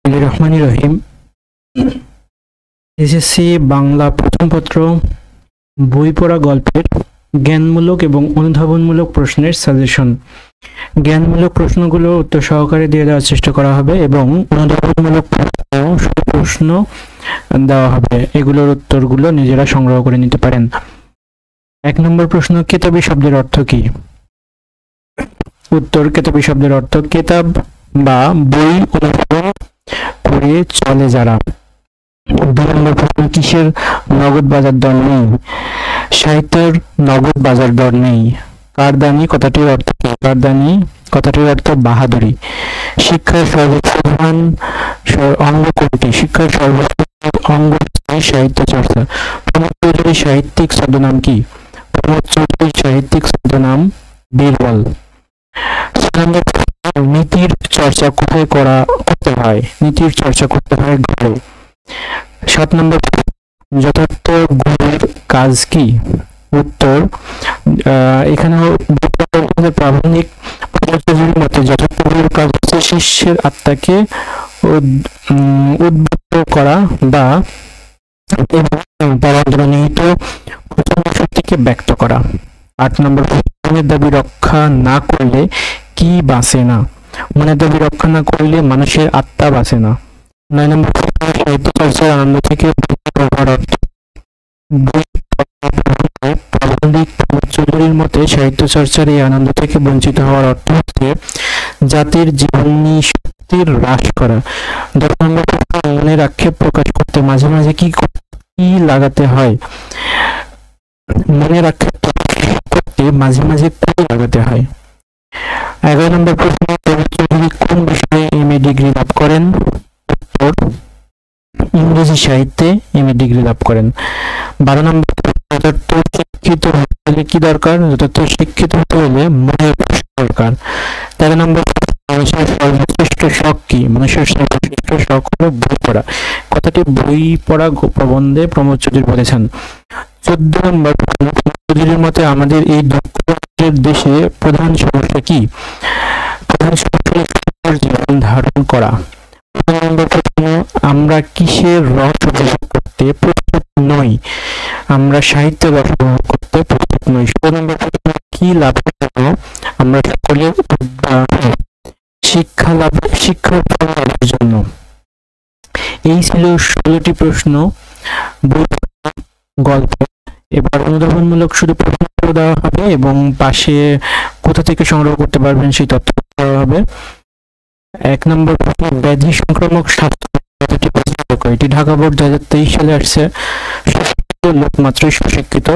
রহমানির রহিম। এসএসসি বাংলা প্রথম পত্র বই পড়া গল্পের জ্ঞানমূলক এবং অনুধাবনমূলক প্রশ্নের সাজেশন। জ্ঞানমূলক প্রশ্নগুলো উত্তর সহকারে দিয়ে দেওয়ার চেষ্টা করা হবে এবং অনুধাবনমূলক প্রশ্ন দেওয়া হবে। এগুলোর উত্তরগুলো নিজেরা সংগ্রহ করে নিতে পারেন। 1 নম্বর প্রশ্ন, কেতাবি শব্দের অর্থ কি? উত্তর, কেতাবি শব্দের অর্থ কেতাব বা বই অনুসরণ করে চলে যারা। 2 নম্বর প্রশ্ন, কিসের নগদ বাজার দর নেই? সাহিত্যের নগদ বাজার দর নেই। কারদানি কথাটির অর্থ কি? কারদানি কথাটির অর্থ বাহাদুরি। শিক্ষার সর্বপ্রধান অঙ্গ কোনটি? শিক্ষার সর্বপ্রধান অঙ্গ সাহিত্য চর্চা। প্রমোদ চৌধুরীর সাহিত্যিক ছদ্মনাম কি? প্রমোদ চৌধুরীর সাহিত্যিক ছদ্মনাম বীরবল। নীতির চর্চা কোথায় করতে হয়? নীতির চর্চা করতে হয় ঘরে। 7 নম্বর, যথার্থ গুরুর কাজ কি? উত্তর, এখানে প্রাবন্ধিক মতে যথার্থ গুরুর কাজ হচ্ছে শিষ্যের আত্মাকে উদ্বুদ্ধ করা বা তার অন্তর্নিহিত শক্তিকে ব্যক্ত করা। 8 নম্বর, মনের দাবি রক্ষা না করলে কি বাঁচে না? মনের দাবি রক্ষা না করলে মানুষের আত্মা বাঁচে না। 9 নম্বর, সাহিত্য চর্চার আনন্দ থেকে প্রাবন্ধিক প্রমোদ চৌধুরীর মতে সাহিত্য চর্চার এই আনন্দ থেকে বঞ্চিত হওয়ার অর্থ হচ্ছে জাতির জীবনী শক্তির হ্রাস করা। 10 নম্বর, মনের আক্ষেপ প্রকাশ করতে মাঝে মাঝে কি লাগাতে হয়? মনের আক্ষেপ করতে মাঝে মাঝে কি লাগাতে হয়? 11 নম্বর প্রশ্ন, প্রমোদ চৌধুরী কোন বিষয়ে এমএ ডিগ্রি লাভ করেন? উত্তর, ইংরেজি সাহিত্যে এমএ ডিগ্রি লাভ করেন। 12 নম্বর, যথার্থ শিক্ষিত হতে হলে কি দরকার? যথার্থ শিক্ষিত হতে হলে মনের দরকার। 13 নম্বর, মানুষের সর্বশ্রেষ্ঠ শখ কি? মানুষের সর্বশ্রেষ্ঠ শখ হলো বই পড়া। কথাটি বই পড়া প্রবন্ধে প্রমোদ চৌধুরী বলেছেন। 14 নম্বর, প্রমোদ চৌধুরীর মতে আমাদের এই দক্ষিণের দেশে প্রধান সমস্যা কি? প্রধান সমস্যা হলো জীবন ধারণ করা। 15 নম্বর প্রশ্ন, আমরা কিসের রস উপভোগ করতে প্রস্তুত নই? আমরা সাহিত্যের রস উপভোগ করতে প্রস্তুত নই। 16 নম্বর প্রশ্ন, কি লাভের জন্য আমরা সকলে শিক্ষার লাভের জন্য। এই ছিল 16টি প্রশ্ন বই গল্প। এবার অনুধাবনমূলক শুধু প্রশ্ন দেওয়া হবে এবং পাশে কোথা থেকে সংগ্রহ করতে পারবেন সেই তথ্য দেওয়া হবে। 1 নম্বর প্রশ্ন, ব্যাধি সংক্রামক স্বাস্থ্য কথাটি এটি ঢাকা বোর্ড 2023 সালে আসছে। লোক মাত্রই সুশিক্ষিত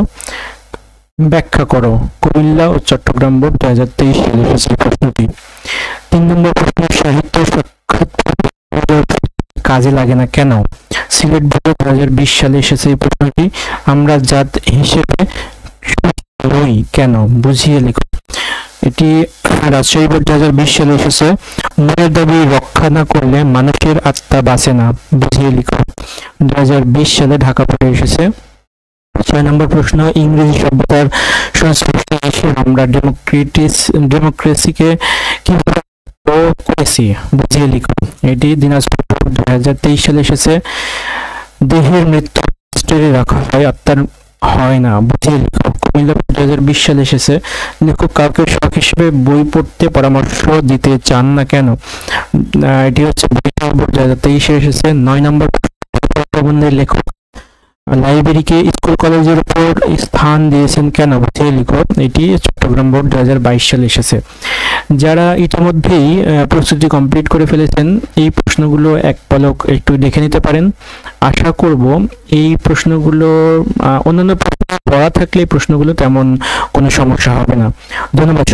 ব্যাখ্যা করো। কুমিল্লা ও চট্টগ্রাম বোর্ড 2023 সালে এসেছে প্রশ্নটি। 3 নম্বর প্রশ্ন, সাহিত্য সাক্ষাৎকার কাজে লাগে না কেন? সিলেট বোর্ড 2020 সালে এসেছে এই প্রশ্নটি। আমরা জাত হিসেবে নই কেন? বুঝিয়ে লিখো। এটি রাজশাহী বোর্ড 2020 সালে এসেছে। মনের দাবি রক্ষা না করলে মানুষের আত্মা বাঁচে না, বুঝিয়ে লিখো। 2020 সালে ঢাকা বোর্ডে এসেছে। 6 নম্বর প্রশ্ন, ইংরেজি সভ্যতার সংস্পর্শে এসে আমরা ডেমোক্রেসিকে কিভাবে করেছি, বুঝিয়ে লিখো। এটি দিনাজপুর বোর্ড 2023 সালে এসেছে। দেহের মৃত্যু রেজিস্টারে রাখা হয়, আত্মার হয় না, বুঝিয়ে লিখো। কুমিল্লা 2020 সালে এসেছে। লেখক কাউকে শখ হিসেবে বই পড়তে পরামর্শ দিতে চান না কেন? এটি হচ্ছে বই বোর্ড 2023 এসেছে। 9 নম্বর প্রবন্ধের লেখক লাইব্রেরিকে স্কুল কলেজের উপর স্থান দিয়েছেন কেন? বুঝিয়ে লিখো। এটি চট্টগ্রাম বোর্ড 2022 সালে এসেছে। যারা ইতিমধ্যেই প্রস্তুতি কমপ্লিট করে ফেলেছেন এই প্রশ্নগুলো এক পলক একটু দেখে নিতে পারেন। আশা করব এই প্রশ্নগুলো অন্যান্য প্রশ্ন পড়া থাকলে এই প্রশ্নগুলো তেমন কোনো সমস্যা হবে না। ধন্যবাদ।